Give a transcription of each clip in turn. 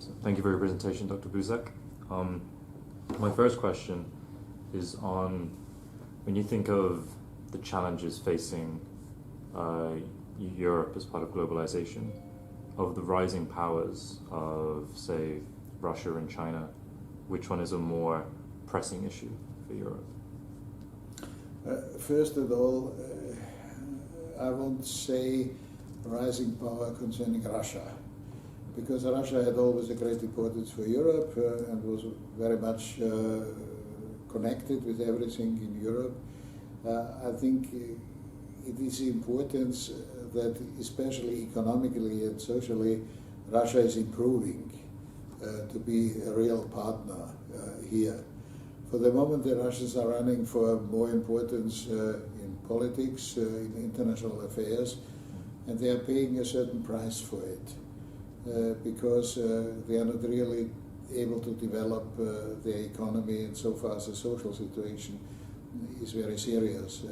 So thank you for your presentation, Dr. Busek. My first question is on when you think of the challenges facing Europe as part of globalization, of the rising powers of, say, Russia and China, which one is a more pressing issue for Europe? First of all, I won't say rising power concerning Russia, because Russia had always a great importance for Europe and was very much connected with everything in Europe. I think it is importance that, especially economically and socially, Russia is improving to be a real partner here. For the moment, the Russians are running for more importance in politics, in international affairs, and they are paying a certain price for it because they are not really able to develop their economy, and so far as the social situation is very serious.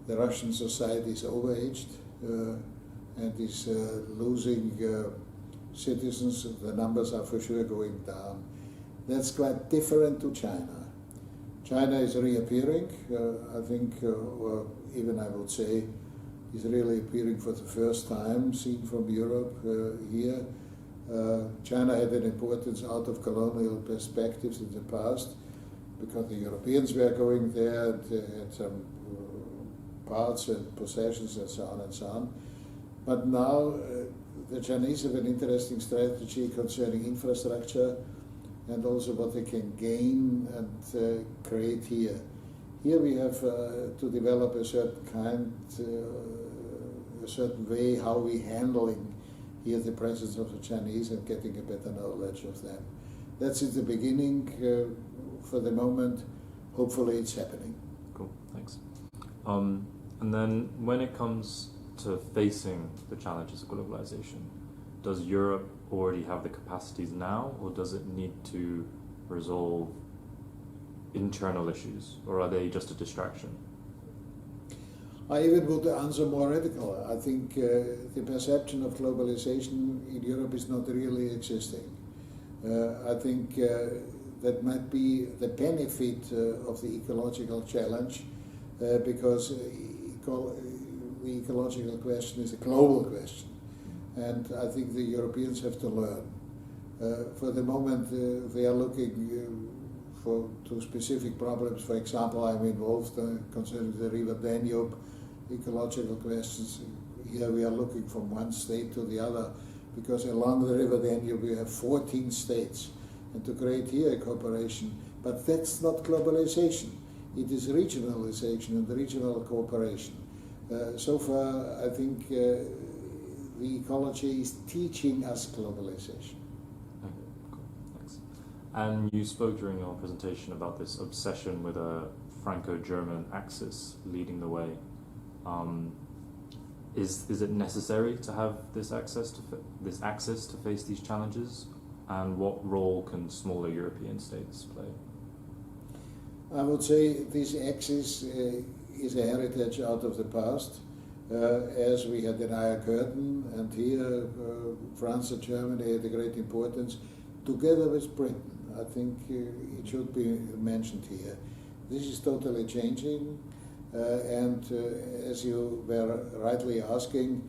The Russian society is overaged and is losing citizens. The numbers are for sure going down. That's quite different to China. China is reappearing, I think, or even I would say, is really appearing for the first time, seen from Europe here. China had an importance out of colonial perspectives in the past, because the Europeans were going there and had some parts and possessions and so on and so on. But now the Chinese have an interesting strategy concerning infrastructure and also what they can gain and create here. Here we have to develop a certain kind, a certain way how we handling here the presence of the Chinese and getting a better knowledge of them. That's in the beginning. For the moment, hopefully it's happening. Cool, thanks. And then when it comes to facing the challenges of globalization, does Europe already have the capacities now, or does it need to resolve internal issues, or are they just a distraction? I even would answer more radical. I think the perception of globalization in Europe is not really existing. I think that might be the benefit of the ecological challenge, because the ecological question is a global question. And I think the Europeans have to learn. For the moment, they are looking to specific problems. For example, I'm involved concerning the river Danube, ecological questions. Here we are looking from one state to the other, because along the river Danube we have 14 states. And to create here a cooperation, but that's not globalization. It is regionalization and regional cooperation. So far, I think the ecology is teaching us globalization. Okay, cool, thanks. And you spoke during your presentation about this obsession with a Franco-German axis leading the way. Is it necessary to have this axis to face these challenges? And what role can smaller European states play? I would say this axis is a heritage out of the past, as we had the Iron Curtain, and here France and Germany had a great importance, together with Britain. I think it should be mentioned here. This is totally changing, and as you were rightly asking,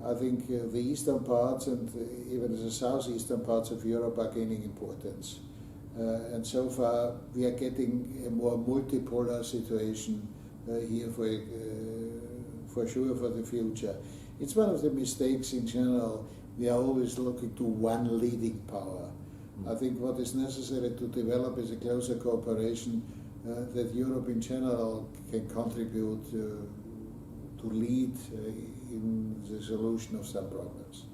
I think the eastern parts and even the southeastern parts of Europe are gaining importance. And so far we are getting a more multipolar situation here for sure for the future. It's one of the mistakes in general. We are always looking to one leading power. I think what is necessary to develop is a closer cooperation that Europe in general can contribute to lead in the solution of some problems.